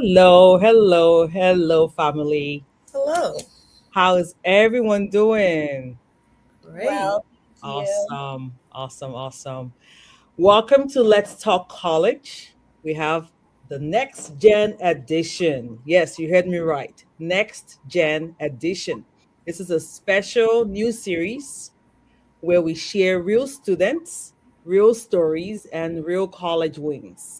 Hello, hello, hello, family. Hello. How is everyone doing? Great. Well, thank you. Awesome, awesome, awesome. Welcome to Let's Talk College. We have the Next Gen Edition. Yes, you heard me right. Next Gen Edition. This is a special new series where we share real students, real stories, and real college wins.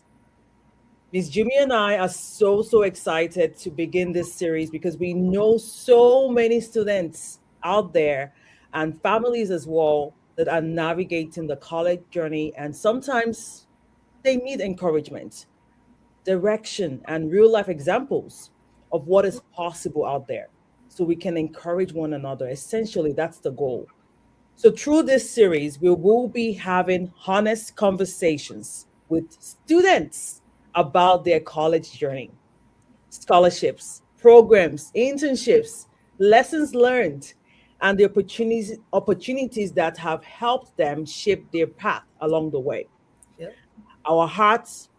Miss Jimmy and I are so excited to begin this series because we know so many students out there and families as well that are navigating the college journey, and sometimes they need encouragement, direction, and real life examples of what is possible out there so we can encourage one another. Essentially, that's the goal. So, through this series, we will be having honest conversations with students about their college journey, scholarships, programs, internships, lessons learned, and the opportunities that have helped them shape their path along the way. Yep. Our hearts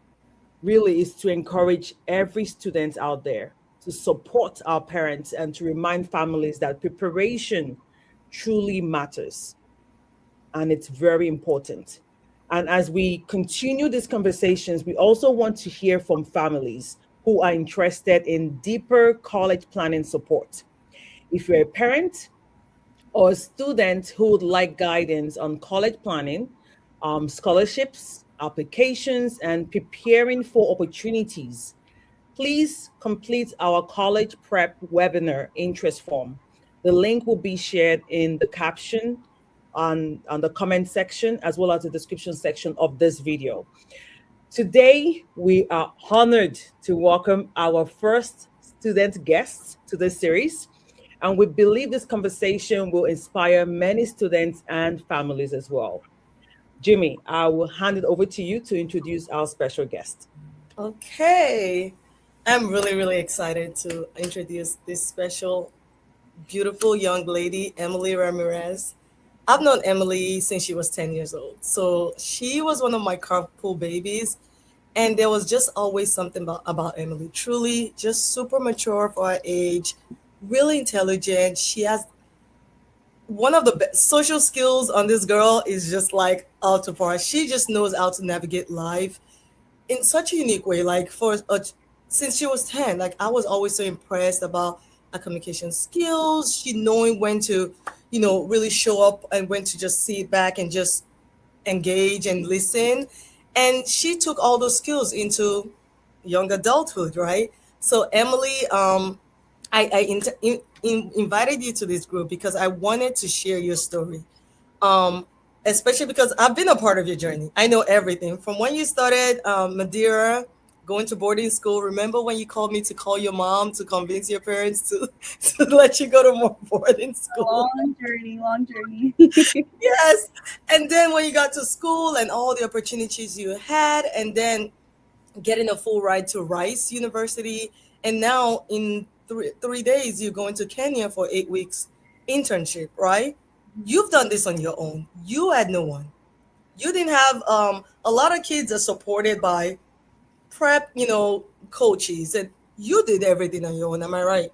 really is to encourage every student out there, to support our parents, and to remind families that preparation truly matters and it's very important. And as we continue these conversations, we also want to hear from families who are interested in deeper college planning support. If you're a parent or a student who would like guidance on college planning, scholarships, applications, and preparing for opportunities, please complete our college prep webinar interest form. The link will be shared in the caption on the comment section as well as the description section of this video. Today, we are honored to welcome our first student guest to this series. And we believe this conversation will inspire many students and families as well. Jimmy, I will hand it over to you to introduce our special guest. Okay. I'm really excited to introduce this special, beautiful young lady, Emily Ramirez. I've known Emily since she was 10 years old. So she was one of my carpool babies. And there was just always something about Emily. Truly, just super mature for her age, really intelligent. She has one of the best social skills on this girl is just like out of her. She just knows how to navigate life in such a unique way. Like since she was 10, like I was always so impressed about her communication skills. She knowing when to, really show up and when to just sit back and just engage and listen. And she took all those skills into young adulthood, right? So Emily, I invited you to this group because I wanted to share your story, um, especially because I've been a part of your journey. I know everything from when you started Madeira, going to boarding school. Remember when you called me to call your mom to convince your parents to, to let you go to more boarding A school? long journey, long journey. Yes. And then when you got to school and all the opportunities you had, and then getting a full ride to Rice University. And now in 3 days, you're going to Kenya for 8 weeks internship, right? You've done this on your own. You had no one. You didn't have a lot of kids are supported by prep, coaches, and you did everything on your own. Am I right?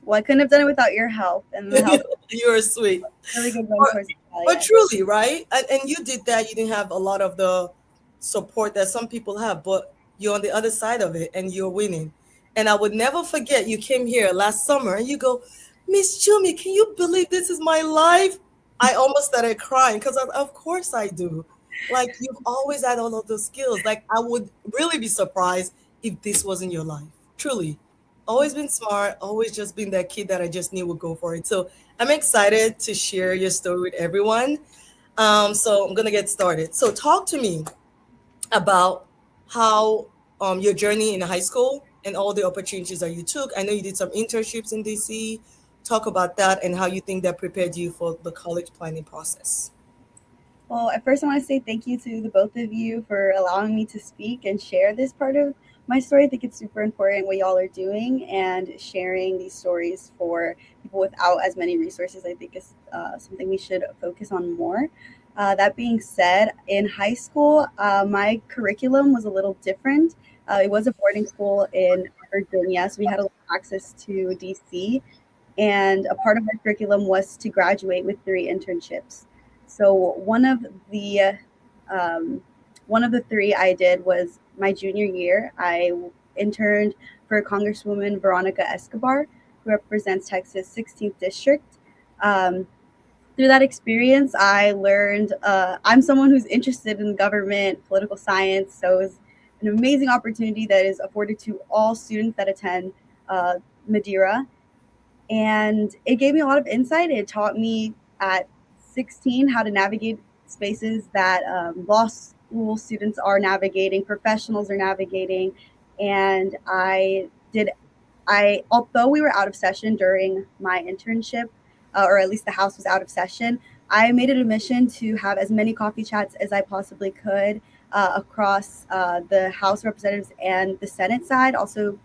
Well, I couldn't have done it without your help and the help of You're sweet. really good But, mentors. but Yeah. truly, right? And you did that. You didn't have a lot of the support that some people have, but you're on the other side of it and you're winning. And I would never forget you came here last summer and you go, Miss Jummy, can you believe this is my life? I almost started crying because of course I do. Like you've always had all of those skills. Like I would really be surprised if this wasn't your life. Truly. Always been smart, always just been that kid that I just knew would go for it. So I'm excited to share your story with everyone. So I'm gonna get started. So talk to me about how your journey in high school and all the opportunities that you took. I know you did some internships in DC. Talk about that and how you think that prepared you for the college planning process. Well, at first, I want to say thank you to the both of you for allowing me to speak and share this part of my story. I think it's super important what y'all are doing and sharing these stories for people without as many resources. I think is something we should focus on more. That being said, in high school, my curriculum was a little different. It was a boarding school in Virginia, so we had a lot of access to DC. And a part of our curriculum was to graduate with 3 internships. So um, one of the three I did was my junior year. I interned for Congresswoman Veronica Escobar, who represents Texas 16th District. Um, Through that experience, I learned I'm someone who's interested in government, political science, so it was an amazing opportunity that is afforded to all students that attend Madeira, and it gave me a lot of insight. It taught me at 16 how to navigate spaces that law school students are navigating, professionals are navigating, and although we were out of session during my internship, or at least the house was out of session, I made it a mission to have as many coffee chats as I possibly could across the House representatives and the Senate side, also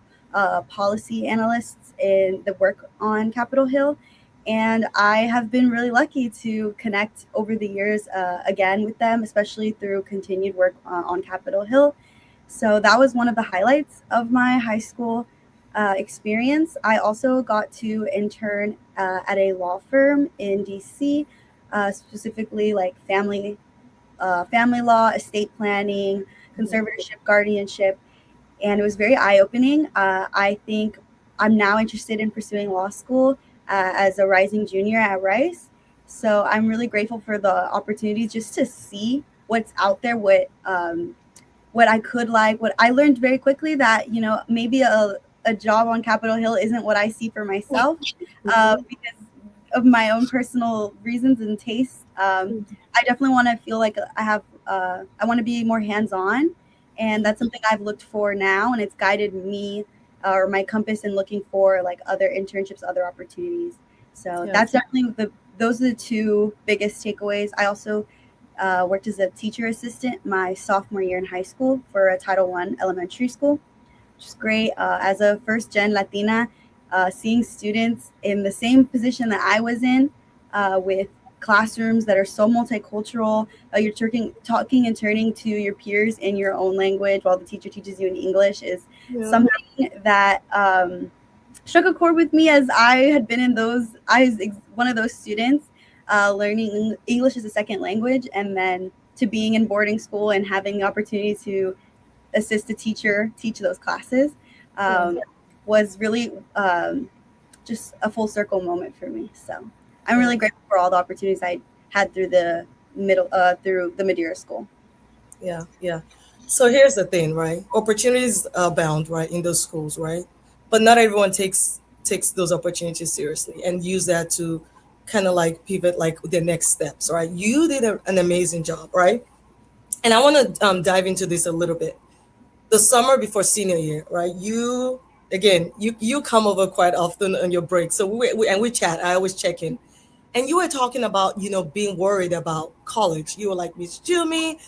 policy analysts in the work on Capitol Hill. And I have been really lucky to connect over the years again with them, especially through continued work on Capitol Hill. So that was one of the highlights of my high school experience. I also got to intern at a law firm in DC, specifically like family law, estate planning, conservatorship, guardianship, and it was very eye opening. I think I'm now interested in pursuing law school as a rising junior at Rice. So I'm really grateful for the opportunity just to see what's out there, what I could like. What I learned very quickly that maybe a job on Capitol Hill isn't what I see for myself because of my own personal reasons and tastes. I definitely want to feel like I want to be more hands on, and that's something I've looked for now, and it's guided me or my compass in looking for like other internships, other opportunities. So Yeah. that's definitely those are the two biggest takeaways. I also worked as a teacher assistant my sophomore year in high school for a Title I elementary school, which is great. As a first gen Latina, seeing students in the same position that I was in, with classrooms that are so multicultural, you're talking and turning to your peers in your own language while the teacher teaches you in English is Yeah. something that struck a chord with me, as I had been in those. I was one of those students learning English as a second language, and then to being in boarding school and having the opportunity to assist a teacher teach those classes was really just a full circle moment for me. So I'm really grateful for all the opportunities I had through the Madeira School. Yeah, yeah. So here's the thing, right? Opportunities abound, right, in those schools, right? But not everyone takes those opportunities seriously and use that to kind of like pivot like the next steps, right? You did an amazing job, right? And I want to dive into this a little bit. The summer before senior year, right? You again, you come over quite often on your break, so we chat. I always check in, and you were talking about being worried about college. You were like, Miss Jummy,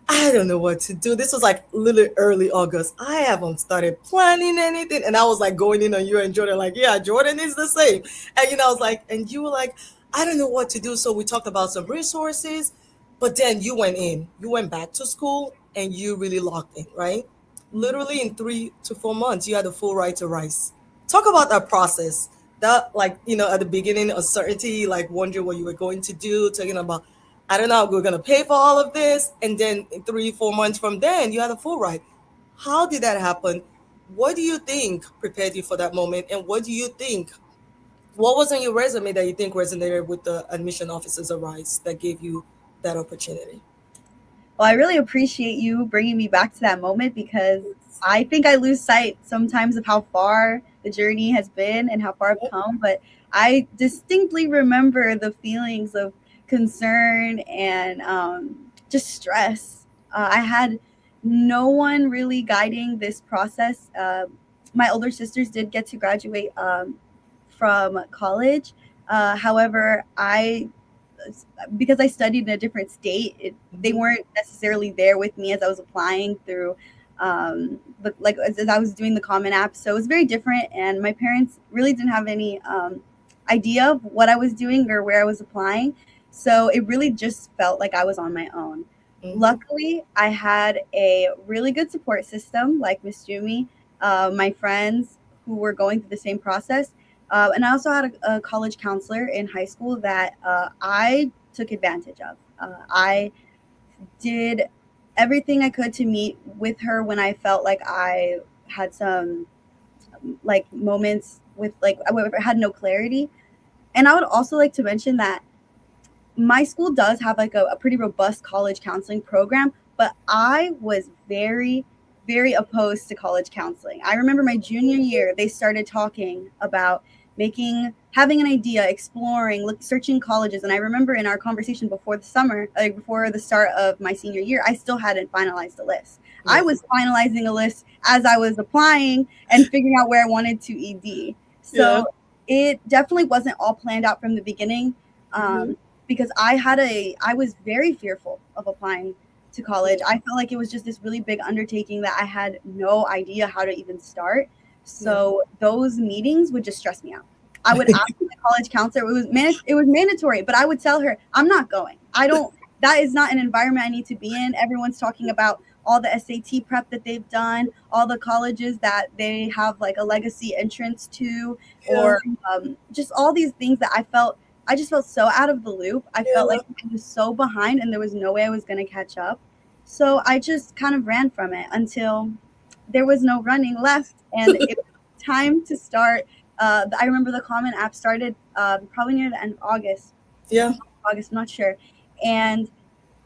I don't know what to do. This was like literally early August. I haven't started planning anything. And I was like going in on you and Jordan, like, yeah, Jordan is the same. And I was like, and you were like, I don't know what to do. So we talked about some resources, but then you went back to school and you really locked in, right? Literally in 3 to 4 months, you had a full right to rice. Talk about that process. That like, at the beginning, uncertainty, like wondering what you were going to do, talking about I don't know how we're gonna pay for all of this. And then in 3, 4 months from then, you had a full ride. How did that happen? What do you think prepared you for that moment? And what do you think? What was on your resume that you think resonated with the admission officers at Rice that gave you that opportunity? Well, I really appreciate you bringing me back to that moment, because I think I lose sight sometimes of how far the journey has been and how far I've come. But I distinctly remember the feelings of concern and just stress. I had no one really guiding this process. My older sisters did get to graduate from college. However, because I studied in a different state, they weren't necessarily there with me as I was applying through, like as I was doing the Common App. So it was very different, and my parents really didn't have any idea of what I was doing or where I was applying. So it really just felt like I was on my own. Mm-hmm. Luckily, I had a really good support system like Miss Jummy, my friends who were going through the same process. And I also had a college counselor in high school that I took advantage of. I did everything I could to meet with her when I felt like I had some like moments with like I had no clarity. And I would also like to mention that my school does have like a pretty robust college counseling program, but I was very opposed to college counseling. I remember my junior year, they started talking about having an idea, exploring, searching colleges. And I remember in our conversation before the summer, like before the start of my senior year, I still hadn't finalized a list. I Yeah. was finalizing a list as I was applying and figuring out where I wanted to ED. Yeah. So it definitely wasn't all planned out from the beginning. Mm-hmm. Because I was very fearful of applying to college. I felt like it was just this really big undertaking that I had no idea how to even start. Yeah. So those meetings would just stress me out. I would ask my college counselor. It was mandatory, but I would tell her I'm not going. I don't. That is not an environment I need to be in. Everyone's talking about all the SAT prep that they've done, all the colleges that they have like a legacy entrance to, Yeah. or just all these things that I just felt so out of the loop. I felt Yeah. like I was so behind and there was no way I was going to catch up. So I just kind of ran from it until there was no running left and it was time to start. I remember the Common App started probably near the end of August. Yeah. August, I'm not sure. And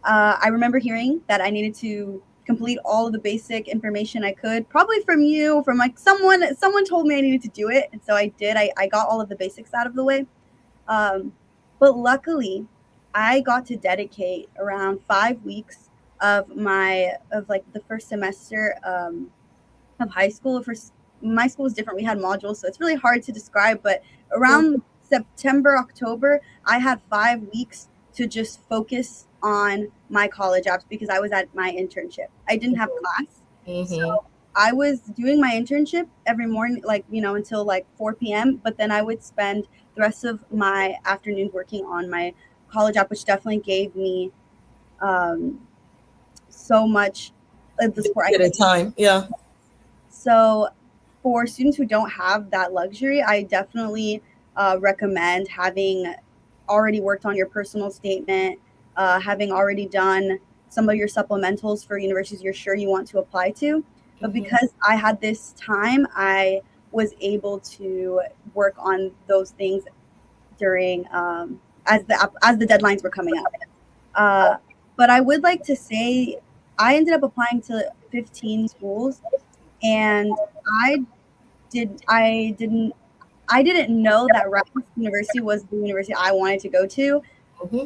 I remember hearing that I needed to complete all of the basic information I could, probably from you, from like someone. Someone told me I needed to do it, and so I did. I got all of the basics out of the way. Um, but luckily, I got to dedicate around 5 weeks of like the first semester of high school. My school was different. We had modules, so it's really hard to describe. But Yeah. around September, October, I had 5 weeks to just focus on my college apps because I was at my internship. I didn't have class, so Mm-hmm. I was doing my internship every morning, like until like 4 p.m. But then I would spend the rest of my afternoons working on my college app, which definitely gave me um, so much of the support I At a could. time. Yeah. So, for students who don't have that luxury, I definitely recommend having already worked on your personal statement, having already done some of your supplementals for universities you're sure you want to apply to. But Mm-hmm. because I had this time, I was able to work on those things during as the deadlines were coming up. Uh, but I would like to say I ended up applying to 15 schools, and I I didn't know that Rice University was the university I wanted to go to Mm-hmm.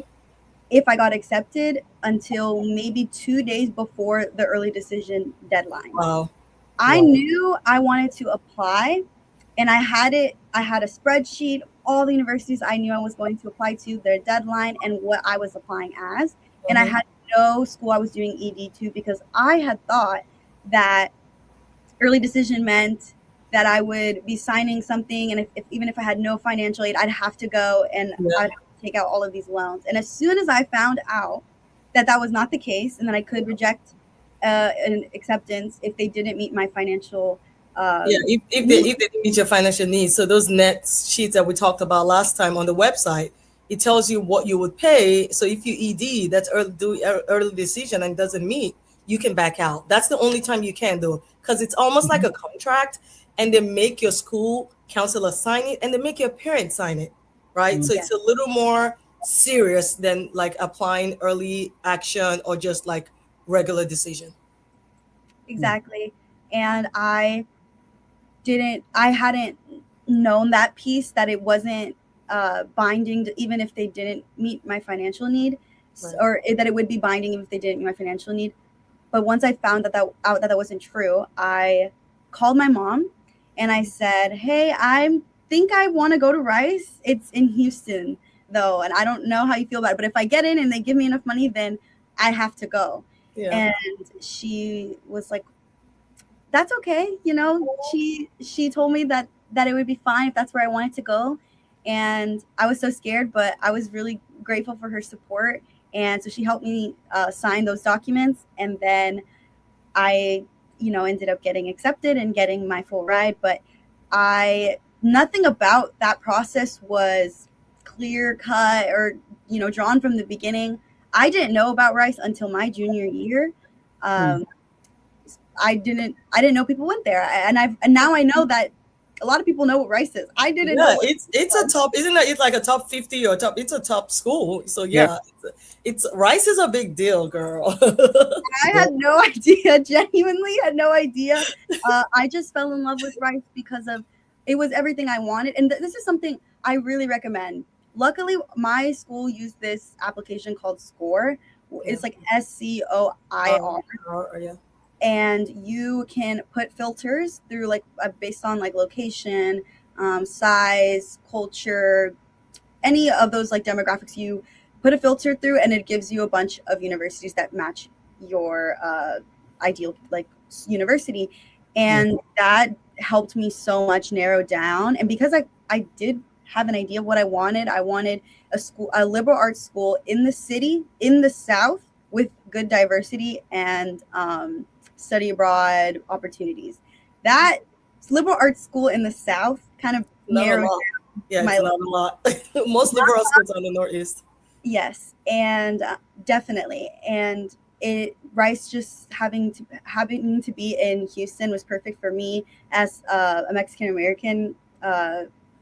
if I got accepted until maybe 2 days before the early decision deadline. Wow. I Wow. knew I wanted to apply, and I had a spreadsheet, all the universities I knew I was going to apply to, their deadline, and what I was applying as. And I Mm-hmm. had no school I was doing ED to because I had thought that early decision meant that I would be signing something, and if even if I had no financial aid, I'd have to go and Yeah. I'd have to take out all of these loans. And as soon as I found out that that was not the case, and that I could reject an acceptance if they didn't meet my financial Yeah, um, if they didn't meet your financial needs, so those net sheets that we talked about last time on the website, it tells you what you would pay. So if you ED, that's early decision and doesn't meet, you can back out. That's the only time you can do, because it's almost like a contract, and they make your school counselor sign it, and they make your parents sign it, right? So yeah, it's a little more serious than like applying early action or just like regular decision. exactly. And I hadn't known that piece that it wasn't binding to, even if they didn't meet my financial need, Right. that it would be binding if they didn't meet my financial need. But once I found that wasn't true, I called my mom and I said, "Hey, I think I want to go to Rice. It's in Houston though, and I don't know how you feel about it, but if I get in and they give me enough money, then I have to go." Yeah. And she was like, "That's okay." She told me that it would be fine if that's where I wanted to go, and I was so scared, but I was really grateful for her support. And so she helped me sign those documents, and then I, ended up getting accepted and getting my full ride. But nothing about that process was clear cut or, drawn from the beginning. I didn't know about Rice until my junior year. Hmm. Um, I didn't know people went there. And now I know that a lot of people know what Rice is. I didn't know Yeah, what it's a top, isn't it? It's like a top 50 or top. It's a top school. So Yep. yeah, it's Rice is a big deal, girl. I Yep. had no idea, genuinely had no idea. I just fell in love with Rice because of it was everything I wanted. And this is something I really recommend. Luckily, my school used this application called Score. Yeah. It's like SCOIR. Yeah. And you can put filters through like based on like location, size, culture, any of those like demographics. You put a filter through and it gives you a bunch of universities that match your ideal like university, and that helped me so much narrow down. And because I did have an idea of what I wanted a liberal arts school in the city in the South with good diversity and study abroad opportunities. That liberal arts school in the South kind of Not a narrowed lot. Yeah, my it's not a lot. Most liberal schools are in the Northeast. yes, and definitely. And Rice just having to be in Houston was perfect for me as a Mexican American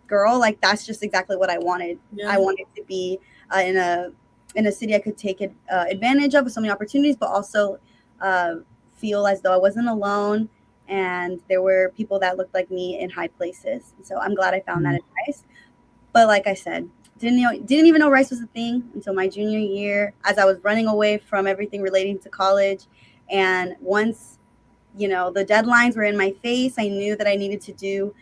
girl. Like that's just exactly what I wanted. Yeah. I wanted to be in a city I could take advantage of with so many opportunities, but also uh, feel as though I wasn't alone and there were people that looked like me in high places. So I'm glad I found that in Rice. But like I said, didn't even know Rice was a thing until my junior year, as I was running away from everything relating to college. And once, the deadlines were in my face, I knew that I needed to do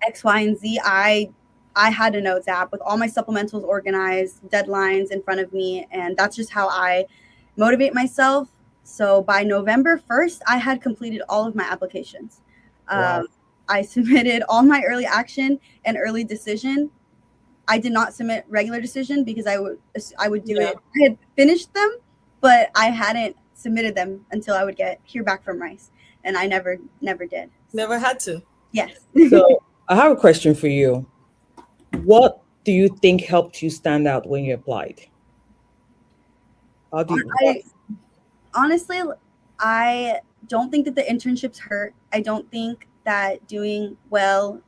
X, Y, and Z. I had a notes app with all my supplementals organized, deadlines in front of me, and that's just how I motivate myself. So by November 1st, I had completed all of my applications. Wow. I submitted all my early action and early decision. I did not submit regular decision because I would do it. I had finished them, but I hadn't submitted them until I would hear back from Rice, and I never did. Never had to. Yes. So I have a question for you. What do you think helped you stand out when you applied? How do you? I honestly, I don't think that the internships hurt. I don't think that doing well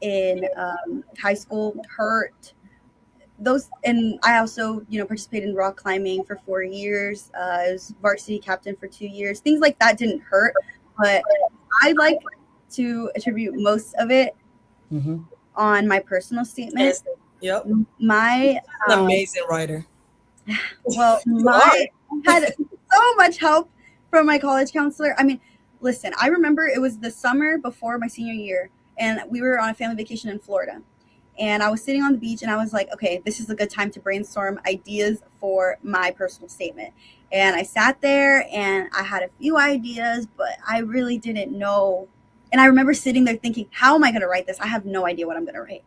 in high school hurt. Those, and I also participated in rock climbing for 4 years. I was varsity captain for 2 years. Things like that didn't hurt, but I like to attribute most of it Mhm. on my personal statement. Yes. Yep. My An amazing writer. well, I had so much help from my college counselor. I mean, listen, I remember it was the summer before my senior year, and we were on a family vacation in Florida. And I was sitting on the beach, and I was like, okay, this is a good time to brainstorm ideas for my personal statement. And I sat there, and I had a few ideas, but I really didn't know. And I remember sitting there thinking, how am I going to write this? I have no idea what I'm going to write.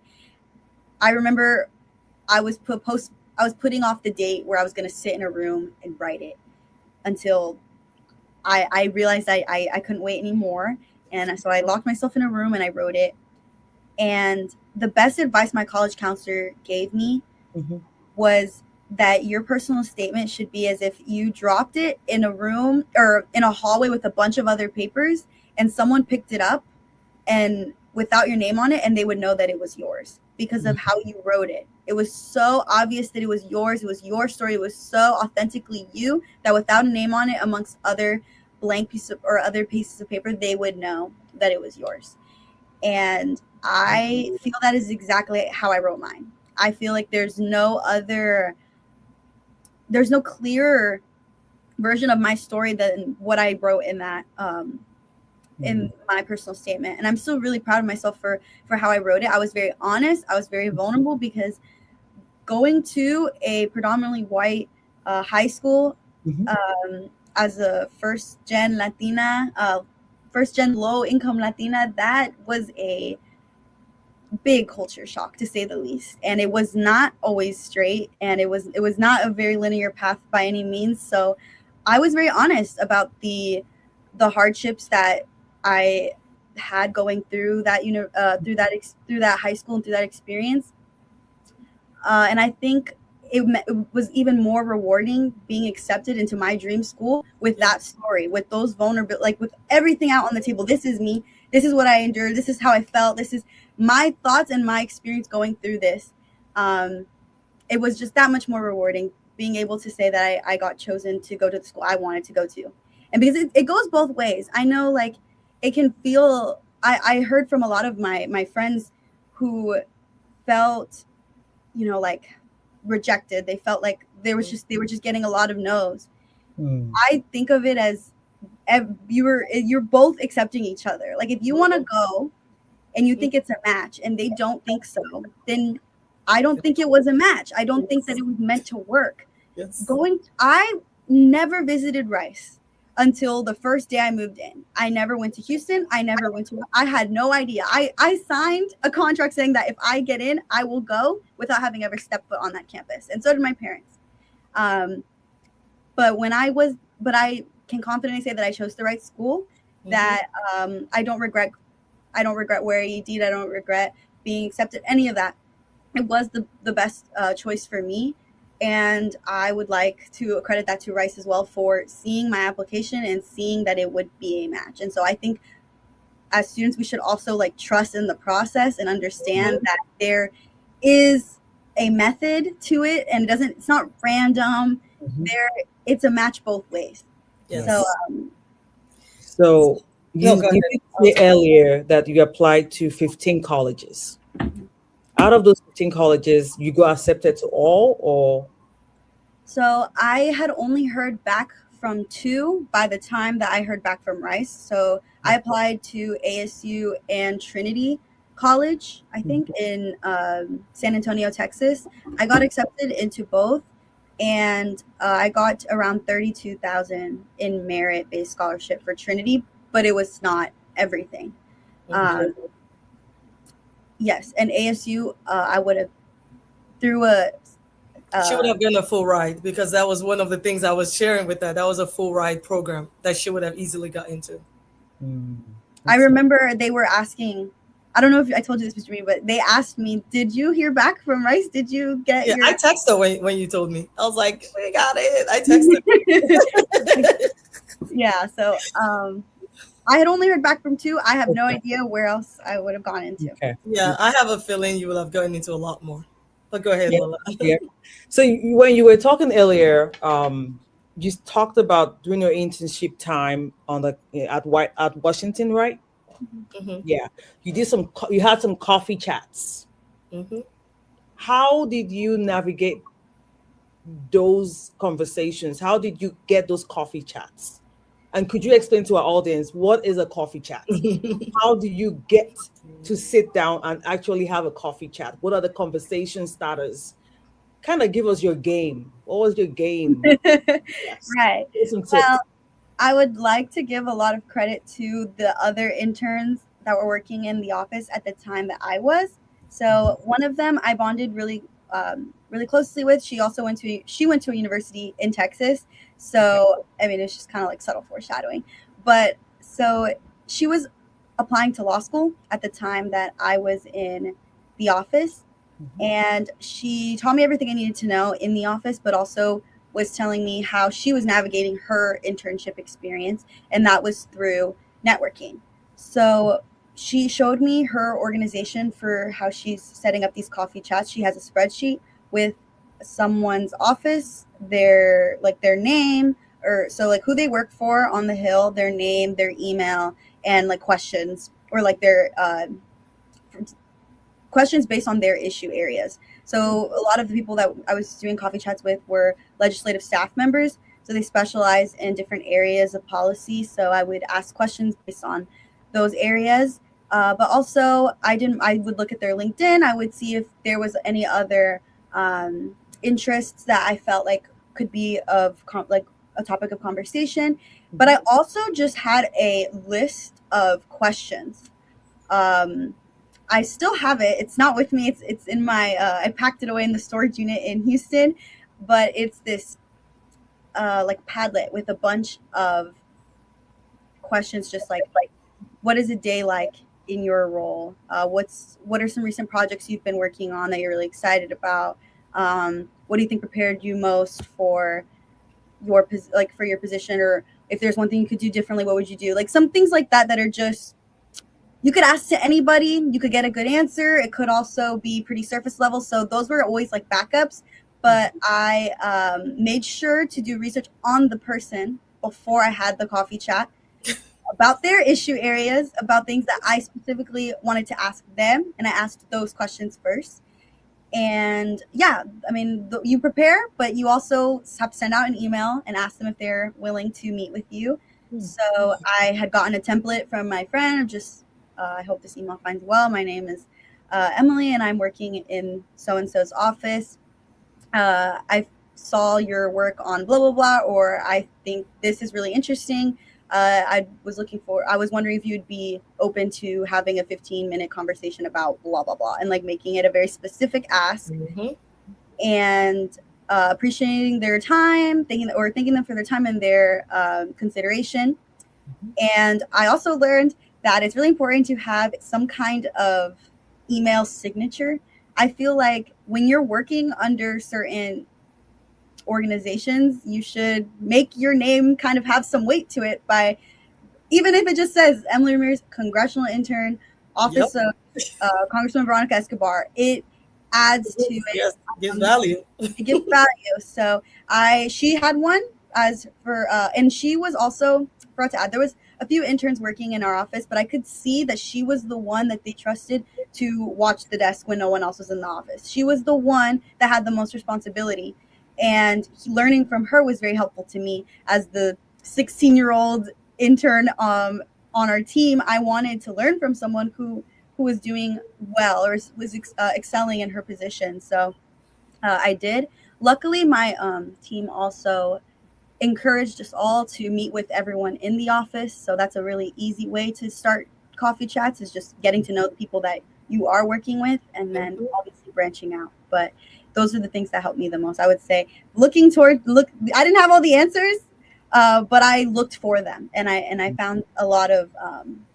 I remember I was putting off the date where I was going to sit in a room and write it until I realized I couldn't wait anymore. And so I locked myself in a room and I wrote it. And the best advice my college counselor gave me was that your personal statement should be as if you dropped it in a room or in a hallway with a bunch of other papers and someone picked it up and without your name on it, and they would know that it was yours because of how you wrote it. It was so obvious that it was yours. It was your story. It was so authentically you that without a name on it amongst other blank pieces or other pieces of paper, they would know that it was yours. And I feel that is exactly how I wrote mine. I feel like there's no clearer version of my story than what I wrote in that in my personal statement. And I'm still really proud of myself for how I wrote it. I was very honest. I was very vulnerable because going to a predominantly white high school as a first gen Latina, first gen low income Latina, that was big culture shock, to say the least. And it was not always straight, and it was not a very linear path by any means. So I was very honest about the hardships that I had going through that, through that high school and through that experience. And I think it was even more rewarding being accepted into my dream school with that story, with those vulnerable, like with everything out on the table. This is me. This is what I endured. This is how I felt. This is my thoughts and my experience going through this. It was just that much more rewarding being able to say that I got chosen to go to the school I wanted to go to. And because it goes both ways. I know, like, it can feel, I heard from a lot of my friends who felt, like rejected. They felt like they were just getting a lot of no's. I think of it as you're both accepting each other. Like, if you want to go and you think it's a match and they don't think so, then I don't think it was a match. I don't think that it was meant to work. Yes. I never visited Rice until the first day I moved in. I never went to Houston. I had no idea. I signed a contract saying that if I get in, I will go, without having ever stepped foot on that campus. And so did my parents. But I can confidently say that I chose the right school, that I don't regret wearing ED. I don't regret being accepted, any of that. It was the best choice for me. And I would like to accredit that to Rice as well for seeing my application and seeing that it would be a match. And so I think as students, we should also, like, trust in the process and understand that there is a method to it, and it's not random. It's a match both ways. Yes. So you did say earlier that you applied to 15 colleges. Out of those 15 colleges, you got accepted to all, or? So I had only heard back from 2 by the time that I heard back from Rice. So I applied to ASU and Trinity College, I think, in San Antonio, Texas. I got accepted into both, and I got around $32,000 in merit-based scholarship for Trinity, but it was not everything. Yes, and ASU, I would have through a. She would have gotten a full ride, because that was one of the things I was sharing with her. That was a full ride program that she would have easily got into. I remember they were asking, I don't know if I told you this, Mr. Me, but they asked me, "Did you hear back from Rice? Did you get?" Yeah, I texted her when you told me. I was like, "We got it." I texted. Yeah, so I had only heard back from 2. I have no idea where else I would have gone into. Okay. Yeah, I have a feeling you will have gotten into a lot more. But go ahead, Lola. Yeah. So when you were talking earlier, you talked about doing your internship time at Washington, right? Yeah. You had some coffee chats. How did you navigate those conversations? How did you get those coffee chats? And could you explain to our audience, what is a coffee chat? How do you get to sit down and actually have a coffee chat? What are the conversation starters? Kind of give us your game. What was your game? Yes. Right. Well, I would like to give a lot of credit to the other interns that were working in the office at the time that I was. So one of them I bonded really closely with. She went to a university in Texas. So, I mean, it's just kind of like subtle foreshadowing. But so she was applying to law school at the time that I was in the office. And she taught me everything I needed to know in the office, but also was telling me how she was navigating her internship experience. And that was through networking. So she showed me her organization for how she's setting up these coffee chats. She has a spreadsheet with someone's office, their name, or so, like, who they work for on the Hill, their name, their email, and like questions, or like their questions based on their issue areas. So a lot of the people that I was doing coffee chats with were legislative staff members. So they specialize in different areas of policy. So I would ask questions based on those areas. But also I would look at their LinkedIn. I would see if there was any other interests that I felt like could be of like a topic of conversation. But I also just had a list of questions. I still have it. It's not with me. It's in my I packed it away in the storage unit in Houston, but it's this like Padlet with a bunch of questions, just like what is a day like in your role? What are some recent projects you've been working on that you're really excited about? What do you think prepared you most for like for your position, or if there's one thing you could do differently, what would you do? Like some things like that that are just you could ask to anybody, you could get a good answer. It could also be pretty surface level. So those were always like backups. But I made sure to do research on the person before I had the coffee chat about their issue areas, about things that I specifically wanted to ask them. And I asked those questions first. And yeah, I mean, you prepare, but you also have to send out an email and ask them if they're willing to meet with you. So I had gotten a template from my friend of just, I hope this email finds well. My name is Emily, and I'm working in so-and-so's office. I saw your work on blah, blah, blah, or I think this is really interesting. I was wondering if you'd be open to having a 15-minute conversation about blah, blah, blah, and like making it a very specific ask. Mm-hmm. And appreciating their time, thanking them for their time and their consideration. And I also learned that it's really important to have some kind of email signature. I feel like when you're working under certain organizations, you should make your name kind of have some weight to it by, even if it just says Emily Ramirez, congressional intern, office of Congresswoman Veronica Escobar. It adds to it. Yes, gives value. It gives value. So she had one as for, and she was also, forgot to add, there was a few interns working in our office, but I could see that she was the one that they trusted to watch the desk when no one else was in the office. She was the one that had the most responsibility. And learning from her was very helpful to me as the 16-year-old intern on our team. I wanted to learn from someone who was doing well or was excelling in her position. So I did. Luckily, my team also encouraged us all to meet with everyone in the office. So that's a really easy way to start coffee chats, is just getting to know the people that you are working with, and then obviously branching out. But those are the things that helped me the most. I would say I didn't have all the answers, but I looked for them, and I found a lot of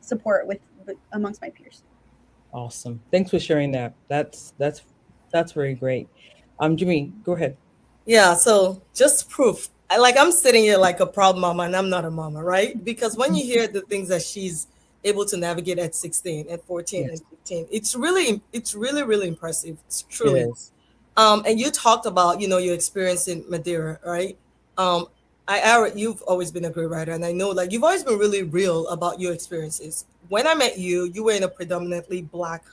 support with amongst my peers. Awesome. Thanks for sharing that. That's very great. Jimmy, go ahead. Yeah, so just proof. I'm sitting here like a proud mama, and I'm not a mama, right? Because when you hear the things that she's able to navigate at 16, at 14, Yes. and 15, it's really, really impressive. It's truly. It is. And you talked about, your experience in Madeira, right? Um, you've always been a great writer, and I know like you've always been really real about your experiences. When I met you, you were in a predominantly Black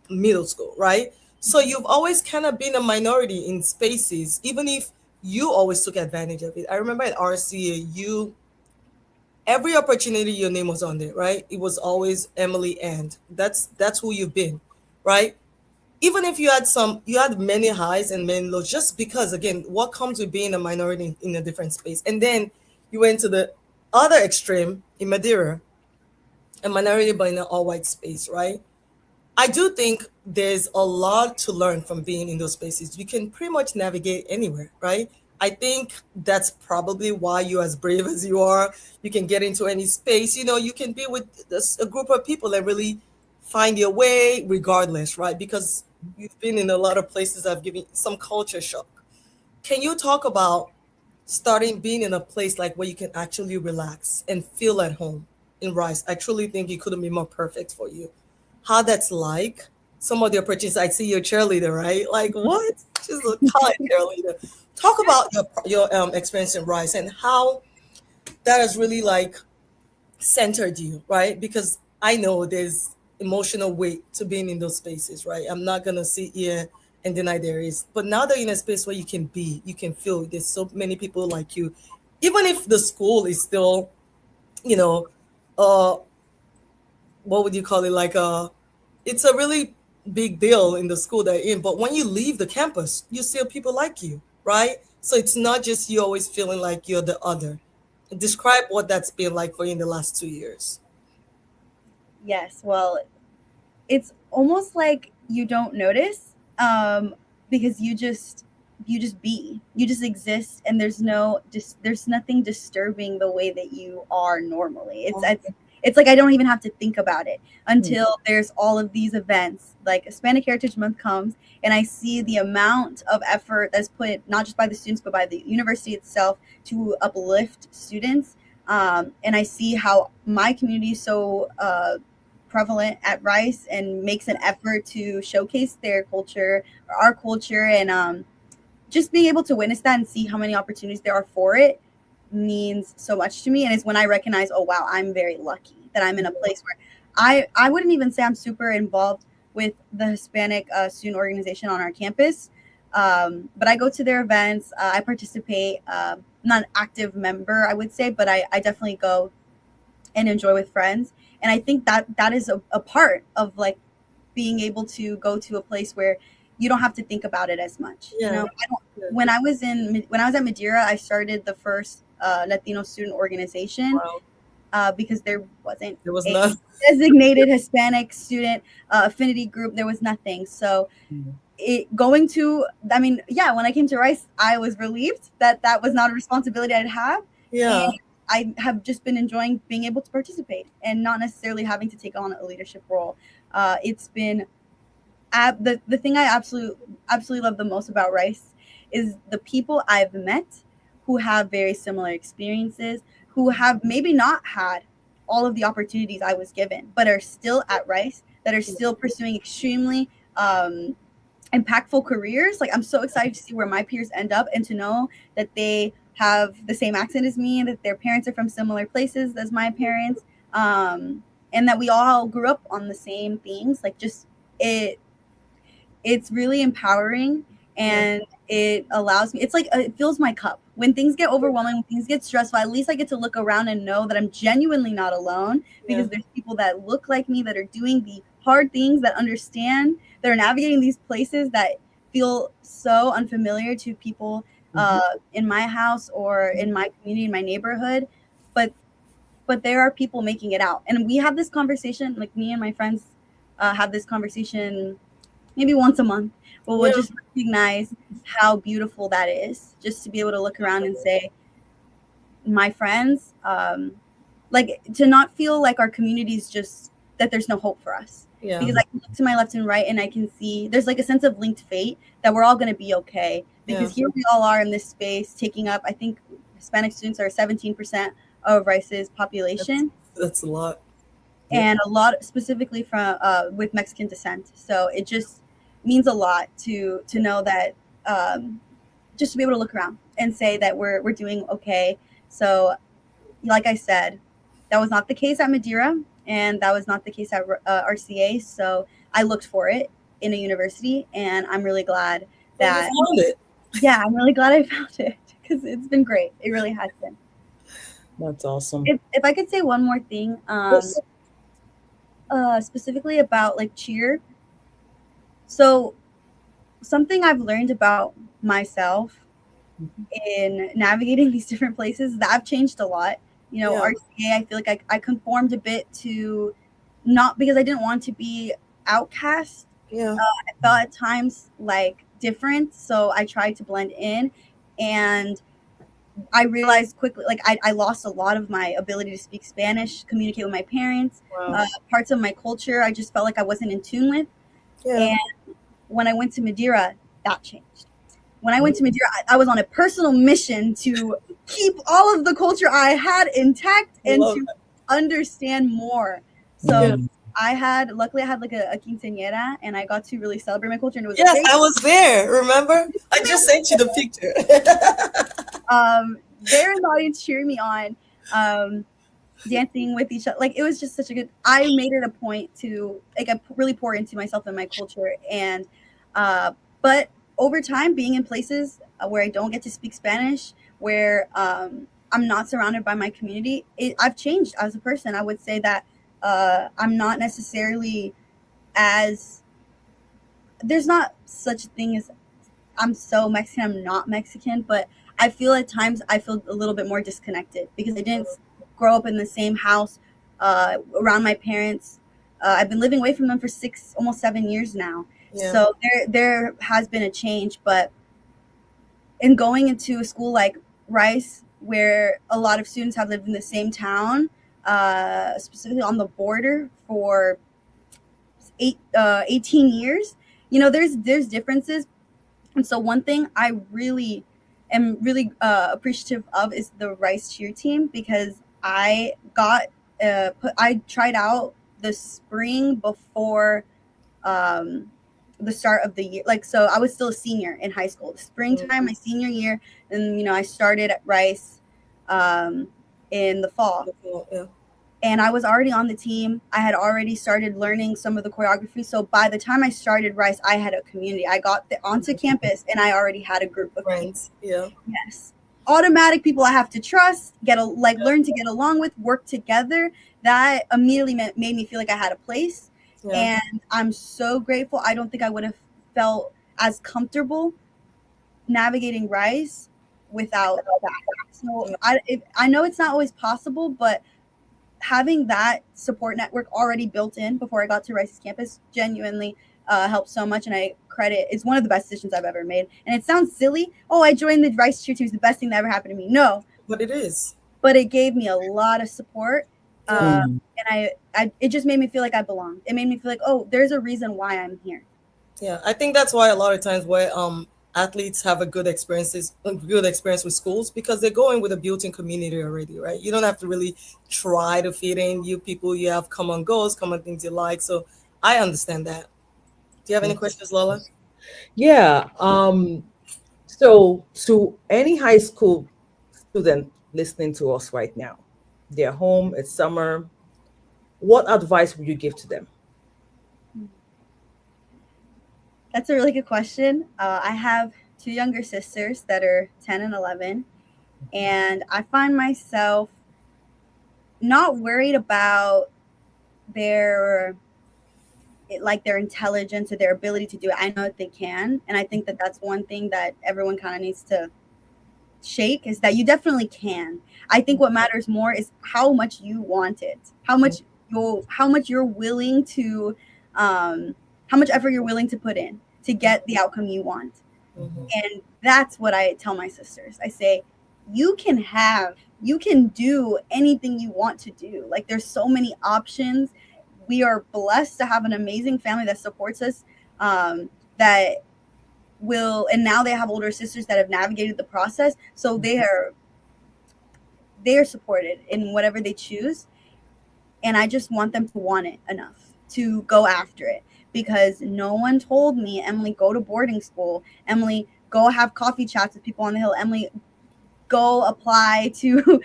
middle school, right? So you've always kind of been a minority in spaces, even if you always took advantage of it. I remember at RCA, every opportunity your name was on there, right? It was always Emily, and that's who you've been, right? Even if you had many highs and many lows, just because again, what comes with being a minority in a different space. And then you went to the other extreme in Madeira, a minority but in an all-white space, right? I do think there's a lot to learn from being in those spaces. You can pretty much navigate anywhere, right? I think that's probably why you're as brave as you are. You can get into any space. You can be with a group of people and really find your way regardless, right? Because you've been in a lot of places that have given some culture shock. Can you talk about starting being in a place like where you can actually relax and feel at home in Rice? I truly think it couldn't be more perfect for you. How that's like, some of the opportunities. I see you're a cheerleader, right? Like what? She's a college cheerleader. Talk about your experience in Rice and how that has really like centered you, right? Because I know there's emotional weight to being in those spaces, right? I'm not gonna sit here and deny there is, but now that you're in a space where you can feel there's so many people like you, even if the school is still, you know, uh, what would you call it? It's a really big deal in the school that you're in. But when you leave the campus, you see people like you, right? So it's not just you always feeling like you're the other. Describe what that's been like for you in the last 2 years. Yes, well, it's almost like you don't notice, because you just exist, and there's nothing disturbing the way that you are normally. It's like I don't even have to think about it until there's all of these events. Like Hispanic Heritage Month comes, and I see the amount of effort that's put not just by the students but by the university itself to uplift students. And I see how my community is so prevalent at Rice and makes an effort to showcase their culture, our culture, and just being able to witness that and see how many opportunities there are for it means so much to me. And it's when I recognize, oh wow, I'm very lucky that I'm in a place where I wouldn't even say I'm super involved with the Hispanic student organization on our campus, but I go to their events. I participate. Not an active member, I would say, but I definitely go and enjoy with friends. And I think that is a part of like being able to go to a place where you don't have to think about it as much. Yeah. You know, when I was at Madeira, I started the first Latino student organization. Wow. Because there was a none. designated Hispanic student affinity group. There was nothing. So when I came to Rice, I was relieved that was not a responsibility I'd have. Yeah. And I have just been enjoying being able to participate and not necessarily having to take on a leadership role. It's been the thing I absolutely love the most about Rice is the people I've met who have very similar experiences, who have maybe not had all of the opportunities I was given, but are still at Rice, that are still pursuing extremely impactful careers. Like, I'm so excited to see where my peers end up and to know that they have the same accent as me and that their parents are from similar places as my parents, and that we all grew up on the same things. Like, just it's really empowering, and it allows me, it's like it fills my cup. When things get overwhelming, when things get stressful, at least I get to look around and know that I'm genuinely not alone, because there's people that look like me, that are doing the hard things, that understand, that are navigating these places that feel so unfamiliar to people in my house or in my community, in my neighborhood. But there are people making it out. And we have this conversation, like me and my friends have this conversation maybe once a month, but we'll just recognize how beautiful that is, just to be able to look around and say, my friends, like, to not feel like our community's just, that there's no hope for us. Because I can look to my left and right and I can see there's like a sense of linked fate, that we're all going to be okay, because here we all are in this space, taking up, I think Hispanic students are 17% of Rice's population. That's a lot. And a lot specifically from with Mexican descent. So it just means a lot to know that, just to be able to look around and say that we're doing okay. So like I said, that was not the case at Madeira, and that was not the case at RCA. So I looked for it in a university, and I'm really glad that you found it. Yeah, I'm really glad I found it, because it's been great. It really has been. That's awesome. If I could say one more thing, specifically about like cheer. So something I've learned about myself in navigating these different places, that I've changed a lot. You know, RCA, I feel like I conformed a bit to, not because I didn't want to be outcast. I felt at times like different, so I tried to blend in, and I realized quickly, like, I lost a lot of my ability to speak Spanish, communicate with my parents. Parts of my culture I just felt like I wasn't in tune with. And when I went to Madeira, that changed. When I went to Madeira, I was on a personal mission to keep all of the culture I had intact and to understand more. So luckily I had like a quinceañera, and I got to really celebrate my culture. And it was I was there. Remember? I just sent you the picture. There in the audience cheering me on, dancing with each other. Like, it was just such a good, I made it a point to, like, I really pour into myself and my culture. And but over time, being in places where I don't get to speak Spanish, where I'm not surrounded by my community, I've changed as a person. I would say that I'm not necessarily as, there's not such a thing as I'm so Mexican, I'm not Mexican, but I feel at times I feel a little bit more disconnected, because I didn't grow up in the same house around my parents, I've been living away from them for almost 7 years now. Yeah. So there has been a change, but in going into a school like Rice, where a lot of students have lived in the same town, specifically on the border for 18 years, there's differences. And so one thing I really am really appreciative of is the Rice cheer team, because I tried out the spring before the start of the year. Like, so I was still a senior in high school, the springtime, my senior year. And, I started at Rice in the fall. Yeah. And I was already on the team. I had already started learning some of the choreography. So by the time I started Rice, I had a community. I got onto campus and I already had a group of friends. People. Yeah. Yes. Automatic people I have to trust, learn to get along with, work together. That immediately made me feel like I had a place. Yeah. And I'm so grateful. I don't think I would have felt as comfortable navigating Rice without that. So I know it's not always possible, but having that support network already built in before I got to Rice's campus genuinely helped so much. And it's one of the best decisions I've ever made. And it sounds silly. Oh, I joined the Rice cheer team. It's the best thing that ever happened to me. No. But it is. But it gave me a lot of support. And it just made me feel like I belonged. It made me feel like, oh, there's a reason why I'm here. Yeah, I think that's why a lot of times where athletes have a good experience with schools, because they're going with a built-in community already, right? You don't have to really try to fit in. You have common goals, common things you like. So I understand that. Do you have any questions, Lola? Yeah. So to any high school student listening to us right now, they're home, it's summer. What advice would you give to them? That's a really good question. I have two younger sisters that are 10 and 11, and I find myself not worried about their intelligence or their ability to do it. I know that they can, and I think that that's one thing that everyone kind of needs to shake, is that you definitely can. I think what matters more is how much you want it, how much you're willing to, how much effort you're willing to put in to get the outcome you want. And that's what I tell my sisters. I say, you can do anything you want to do. Like, there's so many options. We are blessed to have an amazing family that supports us, and now they have older sisters that have navigated the process. So they are supported in whatever they choose. And I just want them to want it enough to go after it, because no one told me, Emily, go to boarding school. Emily, go have coffee chats with people on the hill. Emily, go apply to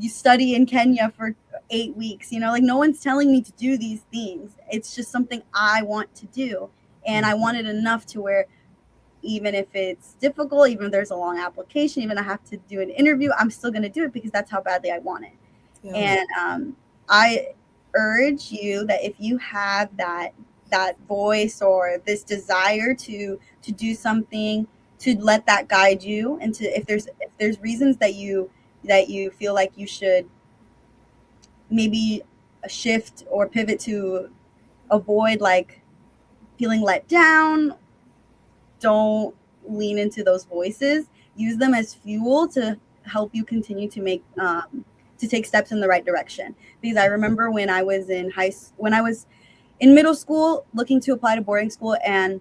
study in Kenya for 8 weeks. Like, no one's telling me to do these things. It's just something I want to do. And I want it enough to where, even if it's difficult, even if there's a long application, even if I have to do an interview, I'm still going to do it, because that's how badly I want it. Yeah. And I urge you that if you have that voice or this desire to do something, to let that guide you, and to if there's reasons that you feel like you should maybe shift or pivot to avoid like feeling let down, don't lean into those voices. Use them as fuel to help you continue to make to take steps in the right direction. Because I remember when I was in middle school looking to apply to boarding school, and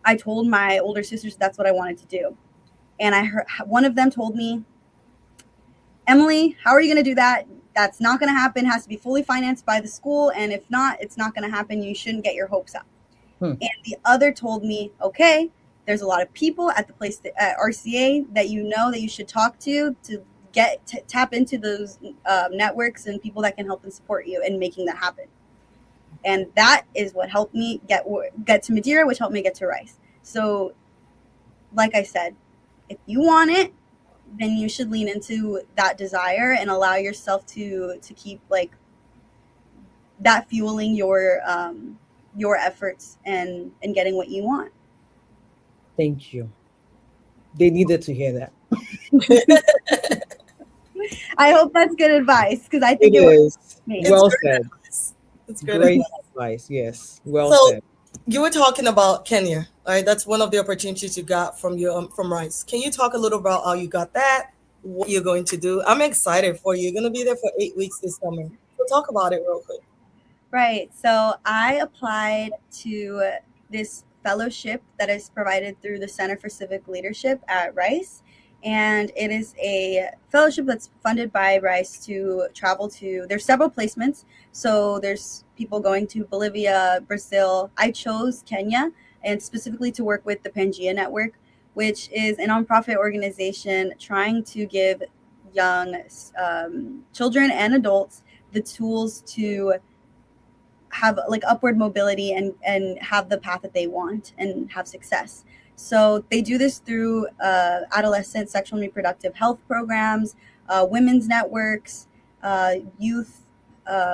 I told my older sisters that's what I wanted to do. And I heard one of them told me, Emily, how are you going to do that? That's not going to happen. It has to be fully financed by the school. And if not, it's not going to happen. You shouldn't get your hopes up. And the other told me, okay, there's a lot of people at the place at RCA that you should talk to tap into those networks and people that can help and support you in making that happen. And that is what helped me get to Madeira, which helped me get to Rice. So, like I said, if you want it, then you should lean into that desire and allow yourself to keep like that fueling your efforts and getting what you want. Thank you. They needed to hear that. I hope that's good advice, because I think it is. Well said. That's great. Great advice. Yes. Well So said. you were talking about Kenya, right? That's one of the opportunities you got from your from Rice. Can you talk a little about how you got that? What you're going to do? I'm excited for you. You're going to be there for 8 weeks this summer. So talk about it real quick. Right. So I applied to this fellowship that is provided through the Center for Civic Leadership at Rice. And it is a fellowship that's funded by Rice to travel to, there's several placements. So there's people going to Bolivia, Brazil. I chose Kenya and specifically to work with the Pangea Network, which is a nonprofit organization trying to give young children and adults the tools to have like upward mobility and have the path that they want and have success. So they do this through adolescent sexual and reproductive health programs, women's networks, youth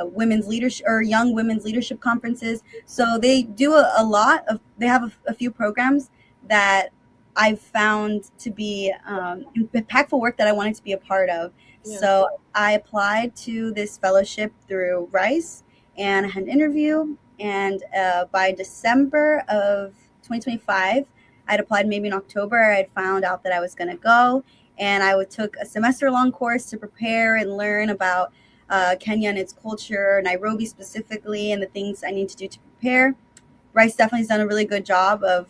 women's leadership or young women's leadership conferences. So they do a lot of, they have a few programs that I've found to be impactful work that I wanted to be a part of. Yeah. So I applied to this fellowship through Rice and I had an interview. And by December of 2025, I'd applied maybe in October. I'd found out that I was going to go, and I took a semester-long course to prepare and learn about Kenya and its culture, Nairobi specifically, and the things I need to do to prepare. Rice definitely has done a really good job of